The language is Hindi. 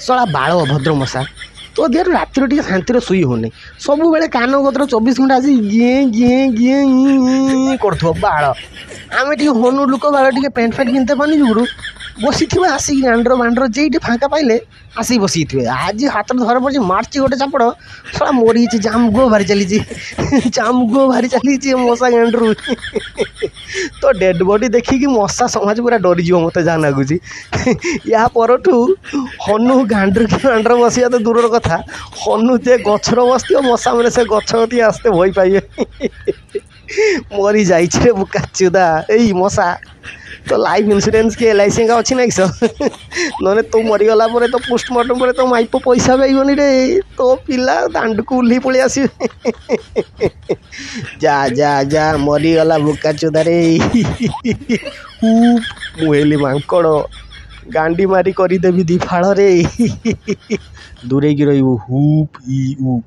शला बाल अभद्र मशा तो देह रातिर टे शांति शुई होनी सब बेले कान गतर 24 घंटा आसी गे गे गे कर बाल आम टे हनु लुक बाल टे पेंट फेंट पिंधते पानी जुगू बसी थे आसिक गांडर बांडर जे फाँका पाइले आसिक बसी थे आज हाथ धर पड़े मार्च गोटे चापड़ थोड़ा मोरी जामुगो भारी चली जामुगो भारी चली मशा गांडर तो डेड बॉडी देखिकी मशा समाज पूरा डरीज मत जहाँ लगुच या परठू हनु गांडर कि गांडर बसिया तो दूर कथा हनु जे गछर बस मशा मैंने से गछ आसते भय पाइबे मरी जाइए बुकाचुदा यही मशा तो लाइफ इन्शुरेंस की LIC का अच्छी ना कि ना तो मरीगला तो पोस्टमार्टम पर तो माइप पैसा पाइबनी रे तो पिला दांड को उल्ली पलि आस जा जा जा मरीगला बुकाचुदा रे मुहेली मांकड़ गांडी मारी करदेवी दिफाड़ रे दूरे की रही हुप ई उ